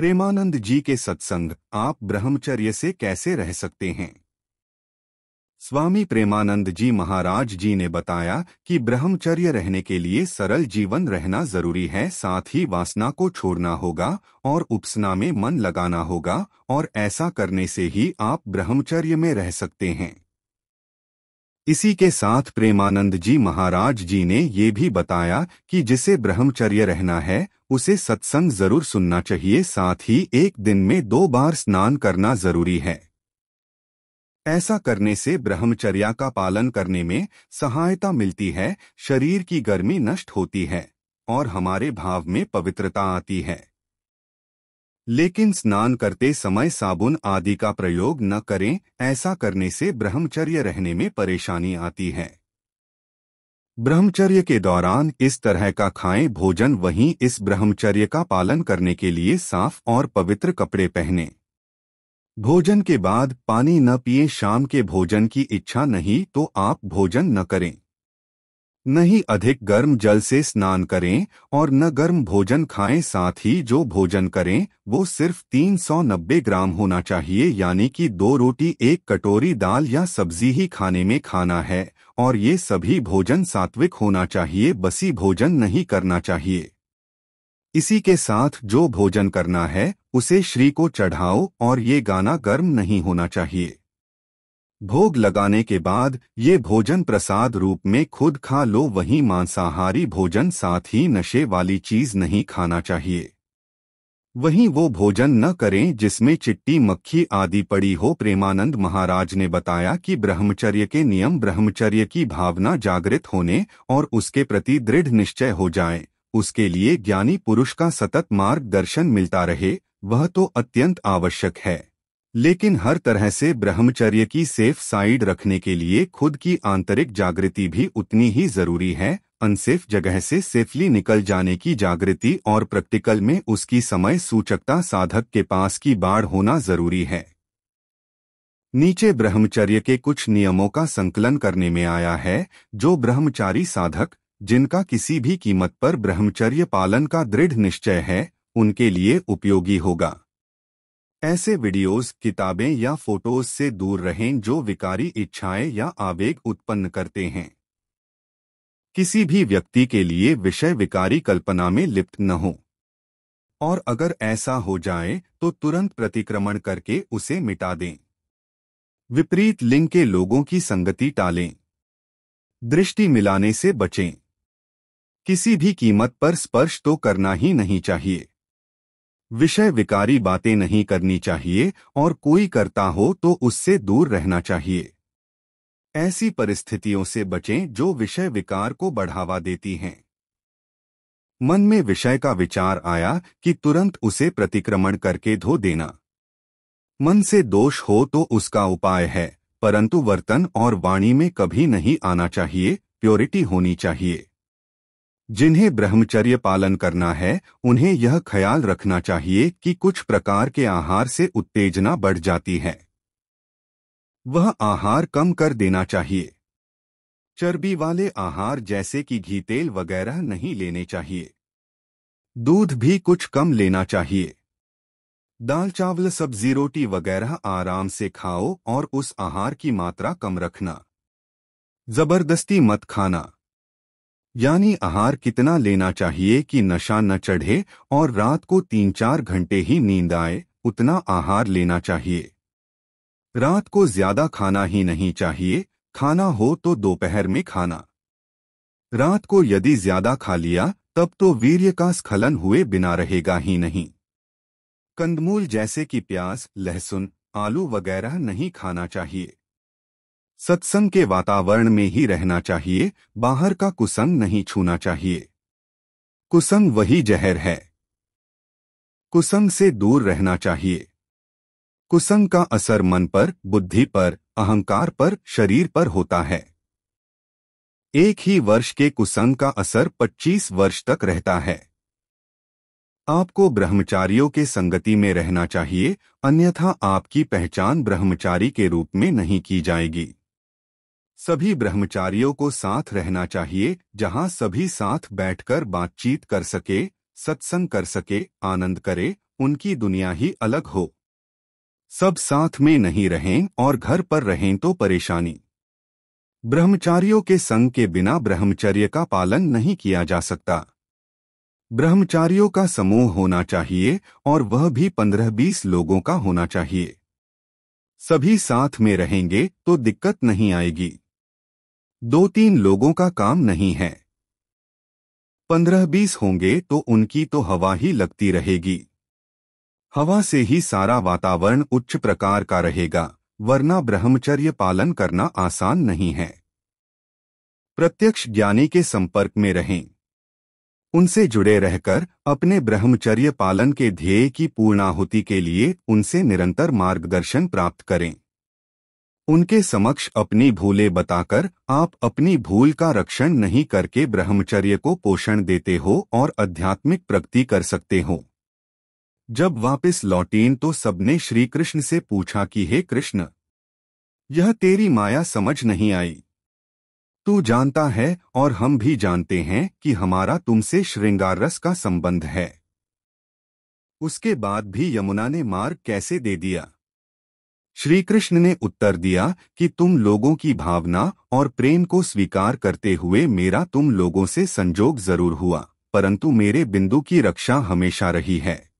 प्रेमानंद जी के सत्संग, आप ब्रह्मचर्य से कैसे रह सकते हैं। स्वामी प्रेमानंद जी महाराज जी ने बताया कि ब्रह्मचर्य रहने के लिए सरल जीवन रहना जरूरी है, साथ ही वासना को छोड़ना होगा और उपासना में मन लगाना होगा, और ऐसा करने से ही आप ब्रह्मचर्य में रह सकते हैं। इसी के साथ प्रेमानंद जी महाराज जी ने ये भी बताया कि जिसे ब्रह्मचर्य रहना है उसे सत्संग जरूर सुनना चाहिए, साथ ही एक दिन में 2 बार स्नान करना जरूरी है। ऐसा करने से ब्रह्मचर्या का पालन करने में सहायता मिलती है, शरीर की गर्मी नष्ट होती है और हमारे भाव में पवित्रता आती है। लेकिन स्नान करते समय साबुन आदि का प्रयोग न करें, ऐसा करने से ब्रह्मचर्य रहने में परेशानी आती है। ब्रह्मचर्य के दौरान इस तरह का खाएं भोजन, वहीं इस ब्रह्मचर्य का पालन करने के लिए साफ और पवित्र कपड़े पहनें। भोजन के बाद पानी न पिएं, शाम के भोजन की इच्छा नहीं तो आप भोजन न करें। नहीं अधिक गर्म जल से स्नान करें और न गर्म भोजन खाएं, साथ ही जो भोजन करें वो सिर्फ 390 ग्राम होना चाहिए, यानी कि 2 रोटी 1 कटोरी दाल या सब्जी ही खाने में खाना है, और ये सभी भोजन सात्विक होना चाहिए, बसी भोजन नहीं करना चाहिए। इसी के साथ जो भोजन करना है उसे श्री को चढ़ाओ और ये गाना गर्म नहीं होना चाहिए। भोग लगाने के बाद ये भोजन प्रसाद रूप में खुद खा लो, वहीं मांसाहारी भोजन साथ ही नशे वाली चीज नहीं खाना चाहिए। वहीं वो भोजन न करें जिसमें चिट्टी मक्खी आदि पड़ी हो। प्रेमानंद महाराज ने बताया कि ब्रह्मचर्य के नियम, ब्रह्मचर्य की भावना जागृत होने और उसके प्रति दृढ़ निश्चय हो जाए, उसके लिए ज्ञानी पुरुष का सतत मार्गदर्शन मिलता रहे, वह तो अत्यंत आवश्यक है। लेकिन हर तरह से ब्रह्मचर्य की सेफ साइड रखने के लिए खुद की आंतरिक जागृति भी उतनी ही जरूरी है। अनसेफ जगह से सेफली निकल जाने की जागृति और प्रैक्टिकल में उसकी समय सूचकता साधक के पास की बाढ़ होना जरूरी है। नीचे ब्रह्मचर्य के कुछ नियमों का संकलन करने में आया है, जो ब्रह्मचारी साधक जिनका किसी भी कीमत पर ब्रह्मचर्य पालन का दृढ़ निश्चय है, उनके लिए उपयोगी होगा। ऐसे वीडियोस, किताबें या फोटोज से दूर रहें जो विकारी इच्छाएं या आवेग उत्पन्न करते हैं। किसी भी व्यक्ति के लिए विषय विकारी कल्पना में लिप्त न हो, और अगर ऐसा हो जाए तो तुरंत प्रतिक्रमण करके उसे मिटा दें। विपरीत लिंग के लोगों की संगति टालें। दृष्टि मिलाने से बचें। किसी भी कीमत पर स्पर्श तो करना ही नहीं चाहिए। विषय विकारी बातें नहीं करनी चाहिए, और कोई करता हो तो उससे दूर रहना चाहिए। ऐसी परिस्थितियों से बचें जो विषय विकार को बढ़ावा देती हैं। मन में विषय का विचार आया कि तुरंत उसे प्रतिक्रमण करके धो देना। मन से दोष हो तो उसका उपाय है, परंतु वर्तन और वाणी में कभी नहीं आना चाहिए, प्योरिटी होनी चाहिए। जिन्हें ब्रह्मचर्य पालन करना है उन्हें यह ख्याल रखना चाहिए कि कुछ प्रकार के आहार से उत्तेजना बढ़ जाती है, वह आहार कम कर देना चाहिए। चर्बी वाले आहार जैसे कि घी, तेल वगैरह नहीं लेने चाहिए। दूध भी कुछ कम लेना चाहिए। दाल, चावल, सब्जी, रोटी वगैरह आराम से खाओ और उस आहार की मात्रा कम रखना। जबरदस्ती मत खाना, यानी आहार कितना लेना चाहिए कि नशा न चढ़े और रात को 3-4 घंटे ही नींद आए, उतना आहार लेना चाहिए। रात को ज्यादा खाना ही नहीं चाहिए, खाना हो तो दोपहर में खाना। रात को यदि ज्यादा खा लिया तब तो वीर्य का स्खलन हुए बिना रहेगा ही नहीं। कंदमूल जैसे कि प्याज, लहसुन, आलू वगैरह नहीं खाना चाहिए। सत्संग के वातावरण में ही रहना चाहिए, बाहर का कुसंग नहीं छूना चाहिए। कुसंग वही जहर है, कुसंग से दूर रहना चाहिए। कुसंग का असर मन पर, बुद्धि पर, अहंकार पर, शरीर पर होता है। एक ही वर्ष के कुसंग का असर 25 वर्ष तक रहता है। आपको ब्रह्मचारियों के संगति में रहना चाहिए, अन्यथा आपकी पहचान ब्रह्मचारी के रूप में नहीं की जाएगी। सभी ब्रह्मचारियों को साथ रहना चाहिए, जहां सभी साथ बैठकर बातचीत कर सके, सत्संग कर सके, आनंद करे, उनकी दुनिया ही अलग हो। सब साथ में नहीं रहें और घर पर रहें तो परेशानी। ब्रह्मचारियों के संग के बिना ब्रह्मचर्य का पालन नहीं किया जा सकता। ब्रह्मचारियों का समूह होना चाहिए और वह भी 15-20 लोगों का होना चाहिए। सभी साथ में रहेंगे तो दिक्कत नहीं आएगी। 2-3 लोगों का काम नहीं है। 15-20 होंगे तो उनकी तो हवा ही लगती रहेगी। हवा से ही सारा वातावरण उच्च प्रकार का रहेगा, वरना ब्रह्मचर्य पालन करना आसान नहीं है। प्रत्यक्ष ज्ञानी के संपर्क में रहें। उनसे जुड़े रहकर अपने ब्रह्मचर्य पालन के ध्येय की पूर्णाहुति के लिए उनसे निरंतर मार्गदर्शन प्राप्त करें। उनके समक्ष अपनी भूलें बताकर आप अपनी भूल का रक्षण नहीं करके ब्रह्मचर्य को पोषण देते हो और आध्यात्मिक प्रगति कर सकते हो। जब वापस लौटें तो सबने श्री कृष्ण से पूछा कि हे कृष्ण, यह तेरी माया समझ नहीं आई। तू जानता है और हम भी जानते हैं कि हमारा तुमसे श्रृंगार रस का संबंध है। उसके बाद भी यमुना ने मार्ग कैसे दे दिया? श्री कृष्ण ने उत्तर दिया कि तुम लोगों की भावना और प्रेम को स्वीकार करते हुए मेरा तुम लोगों से संजोग जरूर हुआ, परंतु मेरे बिंदु की रक्षा हमेशा रही है।